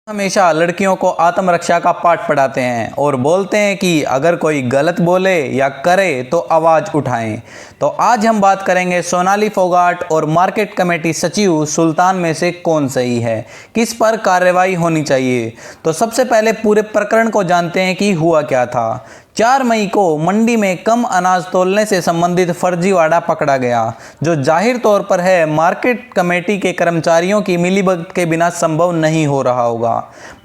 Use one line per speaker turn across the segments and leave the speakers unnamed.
हमेशा लड़कियों को आत्मरक्षा का पाठ पढ़ाते हैं और बोलते हैं कि अगर कोई गलत बोले या करे तो आवाज़ उठाएं। तो आज हम बात करेंगे सोनाली फोगाट और मार्केट कमेटी सचिव सुल्तान में से कौन सही है, किस पर कार्रवाई होनी चाहिए। तो सबसे पहले पूरे प्रकरण को जानते हैं कि हुआ क्या था। 4 मई को मंडी में कम अनाज तोलने से संबंधित फर्जीवाड़ा पकड़ा गया, जो जाहिर तौर पर है मार्केट कमेटी के कर्मचारियों की मिलीभगत के बिना संभव नहीं हो रहा होगा।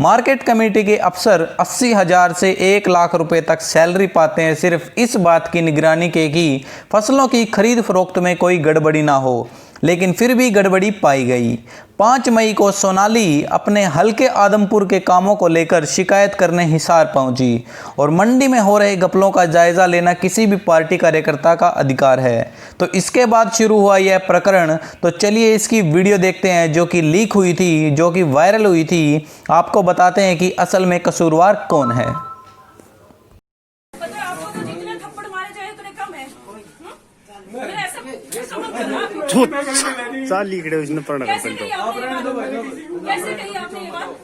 मार्केट कमेटी के अफसर 80,000 से 1 लाख रुपए तक सैलरी पाते हैं सिर्फ इस बात की निगरानी के कि फसलों की खरीद फरोख्त में कोई गड़बड़ी ना हो, लेकिन फिर भी गड़बड़ी पाई गई। 5 मई को सोनाली अपने हल्के आदमपुर के कामों को लेकर शिकायत करने हिसार पहुंची और मंडी में हो रहे घपलों का जायजा लेना किसी भी पार्टी कार्यकर्ता का अधिकार है। तो इसके बाद शुरू हुआ यह प्रकरण। तो चलिए इसकी वीडियो देखते हैं जो कि लीक हुई थी, जो कि वायरल हुई थी। आपको बताते हैं कि असल में कसूरवार कौन है।
साल लीकड़े उसने पढ़ना
कैसे कही आपने ये बात?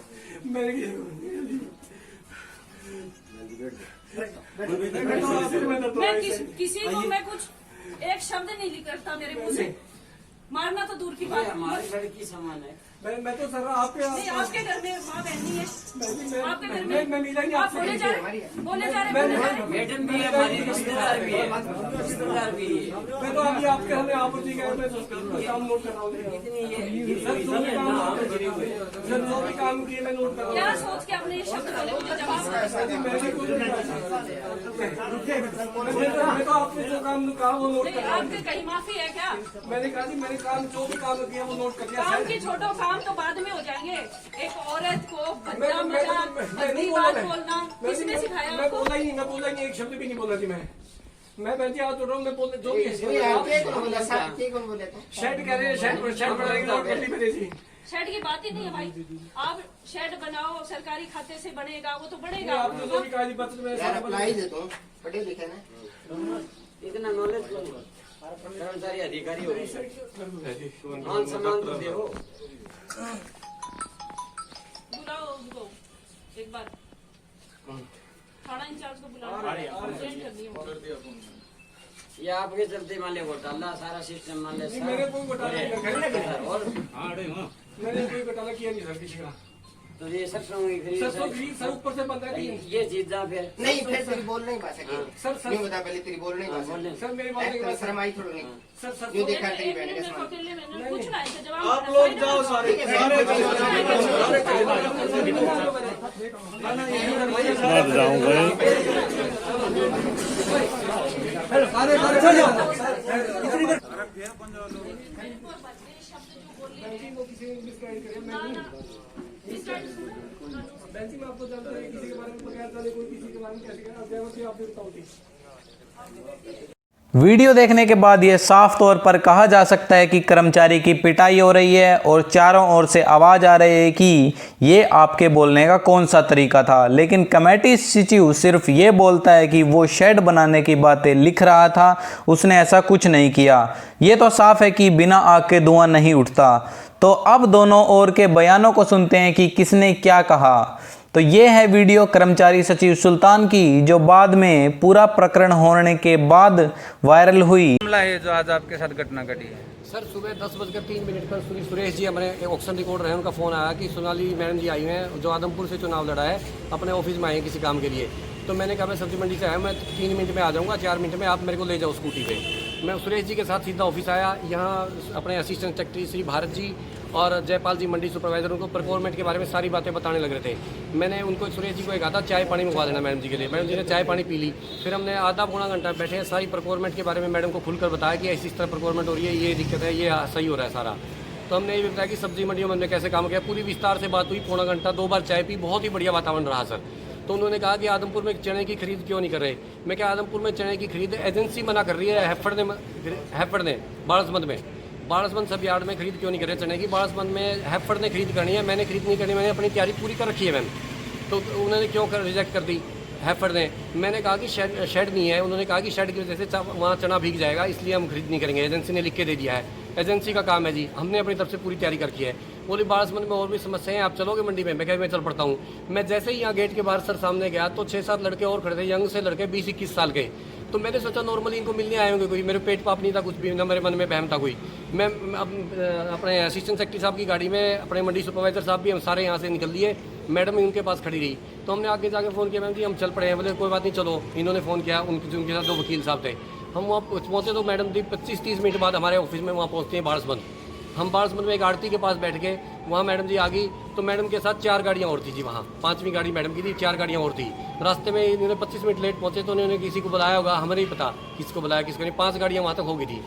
मैं किसी को मैं कुछ एक शब्द नहीं निकलता मेरे मुंह से। मारना तो दूर की बात है।
हमारी लड़की समान है।
मैं तो सर आपके घर में माँ बहन नहीं है। आपके घर में आप बोले जा रहे
मैडम भी है, हमारी रिश्तेदार भी है, रिश्तेदार भी है।
मैं तो अभी आपके हमें आपत्ति मैं काम नोट कर रहा हूँ। सर जो भी काम किए मैं नोट कर रहा हूँ। क्या सोच के आपने ये शब्द बोले, मुझे जवाब मैं तो आपने जो काम कहा वो नोट कर रहा हूँ। आपके कहीं माफी है क्या? मैंने कहा जी मैंने काम जो भी काम किया वो नोट कर दिया। काम की छोटो काम तो बाद में हो जाएंगे। एक औरत को भद्दा मजाक बात बोलना किसने सिखाया? मैं बोला ही नहीं, एक शब्द भी नहीं बोला थी मैं बहन जी हाथ उठ रहा हूँ। मैं बोल जो भी शेड कह रहे हैं, शेड बनाएंगे नोट कर ली मैंने जी। शेड की बात ही नहीं है भाई। आप शेड बनाओ, सरकारी खाते से बनेगा, वो तो बनेगा। आपने जो भी कागजी पत्र में
पढ़े लिखे ना, इतना नॉलेज कर्मचारी अधिकारी हो, मान सम्मान तो दे हो।
बुलाओ उनको एक बार, थाना इंचार्ज को बुलाओ, कंप्लेंट करनी है।
ये आपके चलते मान ले घोटाला, सारा सिस्टम मान ले।
मैंने कोई घोटाला नहीं किया।
और
मैंने कोई घोटाला किया नहीं सर किसी का।
तो ये सब
सर ऊपर से बंदा है
ये चीज जहाँ फिर
नहीं, फिर तेरी बोल नहीं पा सके।
सर
नहीं बता, पहले तेरी बोल नहीं पा सके।
सर मेरी बात नहीं
शर्माई थोड़ा नहीं।
सर
जो देखा तेरी बहन के साथ।
पूछना है जवाब। आप लोग जाओ सारे मैं आपको जानता हूँ किसी के बारे में बगैर जाने कोई किसी के बारे में कैसे करेगा, आप भी बताओ।
वीडियो देखने के बाद ये साफ तौर पर कहा जा सकता है कि कर्मचारी की पिटाई हो रही है और चारों ओर से आवाज़ आ रही है कि ये आपके बोलने का कौन सा तरीका था। लेकिन कमेटी सचिव सिर्फ ये बोलता है कि वो शेड बनाने की बातें लिख रहा था, उसने ऐसा कुछ नहीं किया। ये तो साफ है कि बिना आग के धुआं नहीं उठता। तो अब दोनों ओर के बयानों को सुनते हैं कि किसने क्या कहा। तो ये है वीडियो कर्मचारी सचिव सुल्तान की, जो बाद में पूरा प्रकरण होने के बाद वायरल हुई। मामला है जो आज आपके साथ घटना घटी है।
सर सुबह 10:03 पर सुरेश जी हमारे ऑक्शन रिकॉर्डर हैं, उनका फ़ोन आया कि सोनाली मैडम जी आई हैं जो आदमपुर से चुनाव लड़ा है, अपने ऑफिस में आए हैं किसी काम के लिए। तो मैंने कहा मैं सब्जी मंडी से आया, मैं 3 मिनट में आ जाऊँगा, 4 मिनट में आप मेरे को ले जाओ स्कूटी पे। मैं सुरेश जी के साथ सीधा ऑफिस आया। यहाँ अपने असिस्टेंट सेक्रेटरी श्री भारत जी और जयपाल जी मंडी सुपरवाइजर उनको परफॉर्मेंट के बारे में सारी बातें बताने लग रहे थे। मैंने उनको सुरेश जी को कहा था चाय पानी मंगवा देना मैडम जी के लिए। मैडम जी ने चाय पानी पी ली। फिर हमने आधा पौना घंटा बैठे, सारी परफॉर्मेंट के बारे में मैडम को खुलकर बताया कि इस तरह परफॉर्मेंट हो रही है, ये दिक्कत है, ये सही हो रहा है सारा। तो हमने ये भी बताया कि सब्जी मंडियों में हमने कैसे काम किया, पूरी विस्तार से बात हुई। पौना घंटा 2 बार चाय पी, बहुत ही बढ़िया वातावरण रहा सर। तो उन्होंने कहा कि आदमपुर में चने की खरीद क्यों नहीं कर रहे। मैं क्या आदमपुर में चने की खरीद एजेंसी मना कर रही है, हैफड़ ने बाड़सबंद सब यार्ड में खरीद क्यों नहीं कर रहे चने की। बाड़सबंद में हैफड़ ने खरीद करनी है, मैंने खरीद नहीं करनी, मैंने अपनी तैयारी पूरी कर रखी है मैम। तो उन्होंने क्यों रिजेक्ट कर दी हैफड़ ने। मैंने कहा कि शेड नहीं है, उन्होंने कहा कि शेड की वजह से वहाँ चना भीग जाएगा, इसलिए हम खरीद नहीं करेंगे, एजेंसी ने लिख के दे दिया है, एजेंसी का काम है जी, हमने अपनी तरफ से पूरी तैयारी कर रखी है। बोली बारसमंद में और भी समस्याएं, आप चलोगे मंडी में? मैं कहा मैं चल पड़ता हूँ। मैं जैसे ही यहाँ गेट के बाहर सर सामने गया तो 6-7 लड़के और खड़े थे, यंग से लड़के 20-21 साल के। तो मैंने सोचा नॉर्मली इनको मिलने आए होंगे, कोई मेरे पेट पाप नहीं था कुछ भी, ना मेरे मन में बहम था कोई। मैं अपने असिस्टेंट सेक्रेटरी साहब की गाड़ी में, अपने मंडी सुपरवाइजर साहब भी हम सारे यहाँ से निकल लिए, मैडम उनके पास खड़ी रही। तो हमने आगे जाके फ़ोन किया, मैम जी हम चल पड़े हैं। बोले कोई बात नहीं चलो। इन्होंने फ़ोन किया, उनके साथ 2 वकील साहब थे। हम वहाँ पहुँचे तो मैडम जी 25-30 मिनट बाद हमारे ऑफिस में वहाँ पहुँचते हैं बारसमंद। हम बारसमंद में एक आरती के पास बैठ गए, वहाँ मैडम जी आ गई। तो मैडम के साथ 4 गाड़ियाँ और थी जी, वहाँ 5वीं गाड़ी मैडम की थी, 4 गाड़ियाँ और थी। रास्ते में इन्होंने 25 मिनट लेट पहुँचे तो उन्होंने किसी को बुलाया होगा, हमें नहीं पता किसको बुलाया किसको नहीं। 5 गाड़ियाँ वहाँ तक हो गई थी।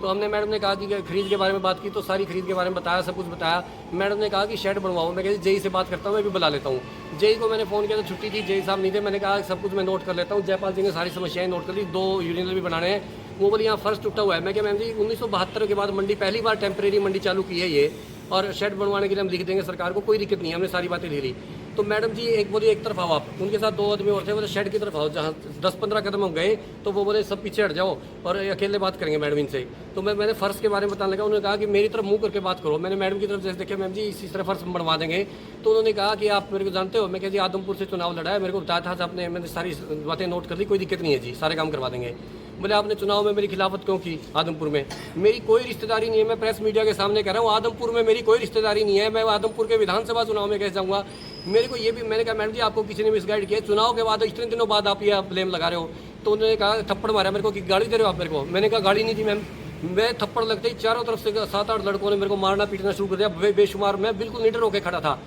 तो हमने मैडम ने कहा कि खरीद के बारे में बात की, तो सारी खरीद के बारे में बताया, सब कुछ बताया। मैडम ने कहा कि शेड बनवाओ। मैं कहा जेई से बात करता हूँ, मैं भी बुला लेता हूँ। जेई को मैंने फ़ोन किया तो छुट्टी थी, जेई साहब नहीं थे। मैंने कहा सब कुछ मैं नोट कर लेता हूँ। जयपाल जी ने सारी समस्याएं नोट कर ली, 2 यूरिनल भी बनाने हैं। वो बोली यहाँ फर्श टूटा हुआ है। मैं क्या मैम जी 1972 के बाद मंडी पहली बार टेम्परेरी मंडी चालू की है ये, और शेड बनवाने के लिए हम लिख देंगे सरकार को, कोई दिक्कत नहीं है। हमने सारी बातें लिख ली। तो मैडम जी एक बोली एक तरफ आओ आप, उनके साथ 2 आदमी और थे, बोले शेड की तरफ आओ। जहाँ 10-15 कदम हम गए तो वो बोले सब पीछे हट जाओ और अकेले बात करेंगे मैडम इनसे। तो मैंने फर्श के बारे में बताने लगा। उन्होंने कहा कि मेरी तरफ मुंह करके बात करो। मैंने मैडम की तरफ जैसे देखा, मैम जी इसी तरह फर्श बनवा देंगे। तो उन्होंने कहा कि आप मेरे को जानते हो? मैं कहा जी आदमपुर से चुनाव लड़ा है, मेरे को बताया था आपने, मैंने सारी बातें नोट कर ली, कोई दिक्कत नहीं है जी, सारे काम करवा देंगे। बोले आपने चुनाव में मेरी खिलाफत क्यों की? आदमपुर में मेरी कोई रिश्तेदारी नहीं है, मैं प्रेस मीडिया के सामने कह रहा हूँ, आदमपुर में मेरी कोई रिश्तेदारी नहीं है। मैं आदमपुर के विधानसभा चुनाव में कैसे जाऊँगा? मेरे को ये भी, मैंने कहा मैडम जी आपको किसी ने मिसगाइड किया, चुनाव के बाद इतने दिनों बाद आप ये ब्लेम लगा रहे हो। तो उन्होंने कहा थप्पड़ मारा मेरे को कि गाड़ी दे रहे हो आप मेरे को? मैंने कहा गाड़ी नहीं थी मैम। मैं थप्पड़ लगते ही चारों तरफ से 7-8 लड़कों ने मेरे को मारना पीटना शुरू कर दिया, बेशुमार। मैं बिल्कुल निडर होकर खड़ा था।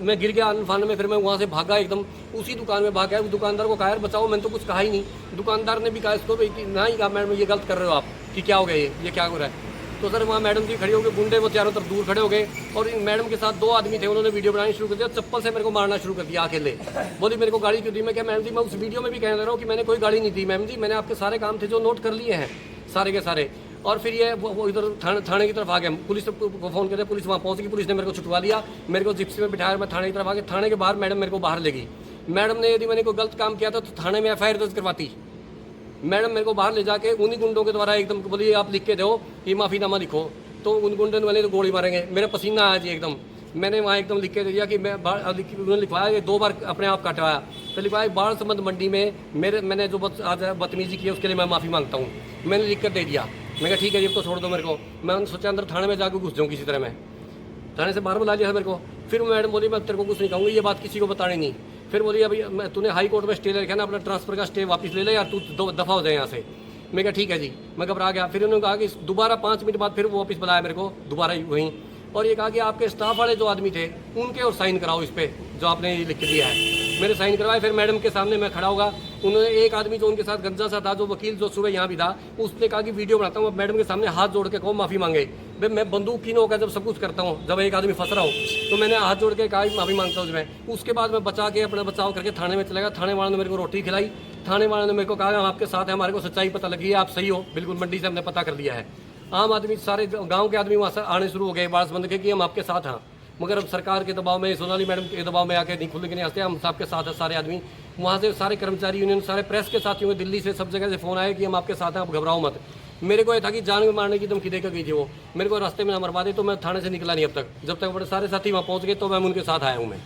मैं गिर गया अनफान में, फिर मैं वहाँ से भागा, एकदम उसी दुकान में भागा। दुकानदार को कहा यार बचाओ, मैंने तो कुछ कहा ही नहीं। दुकानदार ने भी कहा इसको ना ही कहा मैडम ये गलत कर रहे हो आप, कि क्या हो गया ये क्या हो रहा है? तो सर वहाँ मैडम जी खड़ी हो गए, गुंडे वो चारों तरफ दूर खड़े हो गए, और इन मैडम के साथ 2 आदमी थे, उन्होंने वीडियो बनानी शुरू कर दिया, चप्पल से मेरे को मारना शुरू कर दिया अकेले। बोली मेरे को गाड़ी क्यों दी? मैं क्या मैडम जी मैं उस वीडियो में भी कह रहा हूँ कि मैंने कोई गाड़ी नहीं दी मैम जी, मैंने आपके सारे काम थे जो नोट कर लिए हैं सारे के सारे। और फिर ये वो इधर थाने की तरफ आ गया। पुलिस को फ़ोन करते, पुलिस वहाँ पहुँच गई, पुलिस ने मेरे को छुटवा लिया, मेरे को जिप्सी में बिठाया, मैं थाने की तरफ आ गया। थाने के बाहर मैडम मेरे को बाहर ले गई। मैडम ने यदि मैंने कोई गलत काम किया था तो थाने में FIR दर्ज करवाती। मैडम मेरे को बाहर ले जाके उन्हीं गुंडों के द्वारा एकदम बोलिए आप लिख के दो कि माफ़ीनामा लिखो। तो उन गुंडों वाले तो गोली मारेंगे, मेरा पसीना आया जी एकदम। मैंने वहाँ एकदम लिख के दे दिया कि उन्होंने लिखवाया कि 2 बार अपने आप कटवाया। फिर लिखवाया बारसमंद मंडी में मैंने जो आज बदतमीजी की है उसके लिए मैं माफ़ी मांगता हूँ। मैंने लिख कर दे दिया। मैं कहा ठीक है जी तो छोड़ दो मेरे को। मैंने सोचा अंदर थाने में जाकर घुस जाऊँ किसी तरह। मैं थाने से बाहर बुला लिया मेरे को। फिर मैडम बोली मैं तेरे को कुछ नहीं कहूँगी, ये बात किसी को बतानी नहीं। फिर बोली अभी तूने हाई कोर्ट में स्टे ले रखा ना, अपना ट्रांसफ़र का स्टे वापस ले ले यार, तू दफ़ा हो जाए यहाँ से। मैं कहा ठीक है जी। मैं घबरा गया। फिर उन्होंने कहा कि दोबारा 5 मिनट बाद फिर वो वापस बुलाया मेरे को दोबारा वहीं, और ये कहा कि आपके स्टाफ वाले जो आदमी थे उनके और साइन कराओ इस पर जो आपने लिख के दिया है। मेरे साइन करवाए। फिर मैडम के सामने मैं खड़ा होगा। उन्होंने एक आदमी जो उनके साथ गंजा सा था, जो वकील जो सुबह यहाँ भी था, उसने कहा कि वीडियो बनाता हूँ, अब मैडम के सामने हाथ जोड़ के कहो माफ़ी मांगे। भाई मैं बंदूक की होकर जब सब कुछ करता हूँ, जब एक आदमी फंस रहा हो तो मैंने हाथ जोड़ के कहा माफ़ी मांगता हूँ मैं। उसके बाद मैं बचा के अपना बचाव करके थाने में चला गया। थाने वालों ने मेरे को रोटी खिलाई। थाने वालों ने मेरे को कहा हम आपके साथ हैं, हमारे को सच्चाई पता लगी है, आप सही हो बिल्कुल, मंडी से हमने पता कर लिया है। आम आदमी सारे गांव के आदमी वहाँ से आने शुरू हो गए बारसमंद के कि हम आपके साथ हैं। मगर अब सरकार के दबाव में, सोनाली मैडम के दबाव में आके नहीं खुल के नहीं आते, हम सबके साथ हैं सारे आदमी। वहाँ से सारे कर्मचारी यूनियन, सारे प्रेस के साथियों, दिल्ली से सब जगह से फ़ोन आए कि हम आपके साथ हैं, आप घबराओ मत। मेरे को ये था कि जान में मारने की धमकी देकर गई थी वो, मेरे को रास्ते में ना मरवा दे। तो मैं थाने से निकला नहीं अब तक, जब तक बड़े सारे साथी वहाँ पहुँच गए तो मैं उनके साथ आया हूँ। मैं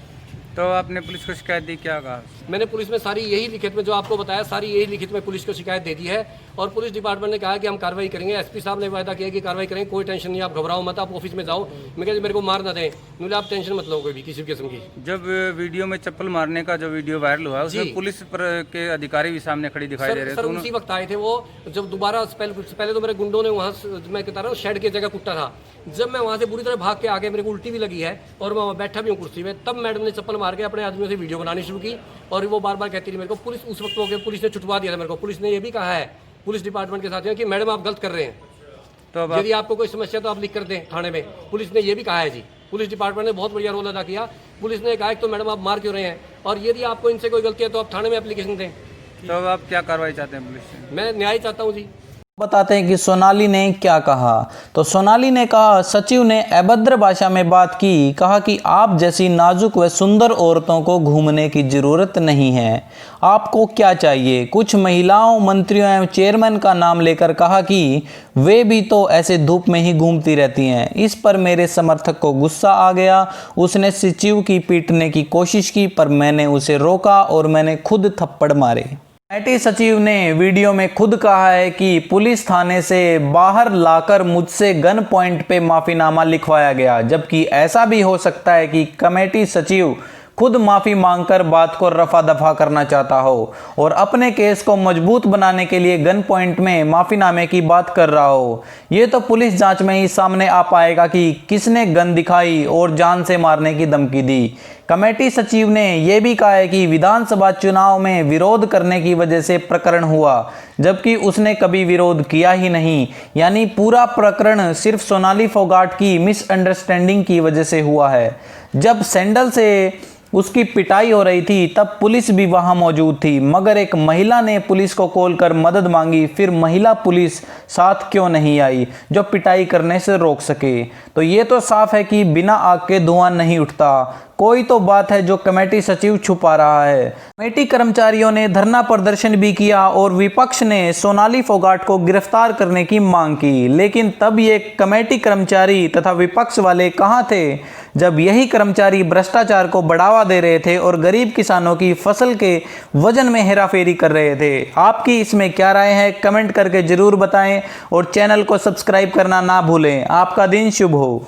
तो आपने पुलिस को शिकायत दी, क्या कहा?
मैंने पुलिस में सारी यही लिखित में जो आपको बताया, सारी यही लिखित में पुलिस को शिकायत दे दी है। और पुलिस डिपार्टमेंट ने कहा कि हम कार्रवाई करेंगे। SP साहब ने वायदा किया कि कार्रवाई करेंगे, कोई टेंशन नहीं, आप घबराओ मत, आप ऑफिस में जाओ। मैं कहती मेरे को मार ना दें। बोले आप टेंशन मत लो कोई भी किसी किस्म की।
जब वीडियो में चप्पल मारने का जो वीडियो वायरल हुआ उसमें पुलिस के अधिकारी भी सामने खड़ी दिखाई दे रहे
थे। उसी वक्त आए थे वो, जब दोबारा पहले तो मेरे गुंडों ने वहाँ, मैं कहता रहा हूँ शेड की जगह कुट्टा था। जब मैं वहाँ से बुरी तरह भाग के आ गया, मेरे को उल्टी भी लगी है और मैं वहाँ बैठा भी हूँ कुर्सी में, तब मैडम ने चप्पल मार के अपने आदमियों से वीडियो बनानी शुरू की। और वो बार बार कहती रही मेरे को। पुलिस उस वक्त हो गया, पुलिस ने छुटवा दिया था मेरे को। पुलिस ने ये भी कहा है, पुलिस डिपार्टमेंट के साथियों, कि मैडम आप गलत कर रहे हैं, तो यदि आपको कोई समस्या तो आप लिख कर दें थाने में। पुलिस ने ये भी कहा है जी। पुलिस डिपार्टमेंट ने बहुत बढ़िया रोल अदा किया। पुलिस ने कहा तो मैडम आप मार क्यों रहे हैं, और यदि आपको इनसे कोई गलती है तो आप थाने में एप्लीकेशन दें।
तो आप क्या कार्रवाई चाहते हैं पुलिस से?
मैं न्याय चाहता हूँ जी।
बताते हैं कि सोनाली ने क्या कहा। तो सोनाली ने कहा, सचिव ने अभद्र भाषा में बात की, कहा कि आप जैसी नाजुक व सुंदर औरतों को घूमने की ज़रूरत नहीं है, आपको क्या चाहिए। कुछ महिलाओं, मंत्रियों एवं चेयरमैन का नाम लेकर कहा कि वे भी तो ऐसे धूप में ही घूमती रहती हैं। इस पर मेरे समर्थक को गुस्सा आ गया। उसने सचिव की पीटने की कोशिश की, पर मैंने उसे रोका और मैंने खुद थप्पड़ मारे। कमेटी सचिव ने वीडियो में खुद कहा है कि पुलिस थाने से बाहर लाकर मुझसे गन पॉइंट पे माफीनामा लिखवाया गया, जबकि ऐसा भी हो सकता है कि कमेटी सचिव खुद माफ़ी मांगकर बात को रफा दफा करना चाहता हो और अपने केस को मजबूत बनाने के लिए गन पॉइंट में माफ़ीनामे की बात कर रहा हो। ये तो पुलिस जांच में ही सामने आ पाएगा कि किसने गन दिखाई और जान से मारने की धमकी दी। कमेटी सचिव ने यह भी कहा है कि विधानसभा चुनाव में विरोध करने की वजह से प्रकरण हुआ, जबकि उसने कभी विरोध किया ही नहीं। यानी पूरा प्रकरण सिर्फ सोनाली फोगाट की मिसअंडरस्टैंडिंग की वजह से हुआ है। जब सैंडल से उसकी पिटाई हो रही थी तब पुलिस भी वहां मौजूद थी, मगर एक महिला ने पुलिस को कॉल कर मदद मांगी। फिर महिला पुलिस साथ क्यों नहीं आई जो पिटाई करने से रोक सके। तो ये तो साफ है कि बिना आग के धुआं नहीं उठता। कोई तो बात है जो कमेटी सचिव छुपा रहा है। कमेटी कर्मचारियों ने धरना प्रदर्शन भी किया और विपक्ष ने सोनाली फोगाट को गिरफ्तार करने की मांग की, लेकिन तब ये कमेटी कर्मचारी तथा विपक्ष वाले कहाँ थे जब यही कर्मचारी भ्रष्टाचार को बढ़ावा दे रहे थे और गरीब किसानों की फसल के वजन में हेराफेरी कर रहे थे। आपकी इसमें क्या राय है, कमेंट करके जरूर बताएं और चैनल को सब्सक्राइब करना ना भूलें। आपका दिन शुभ हो।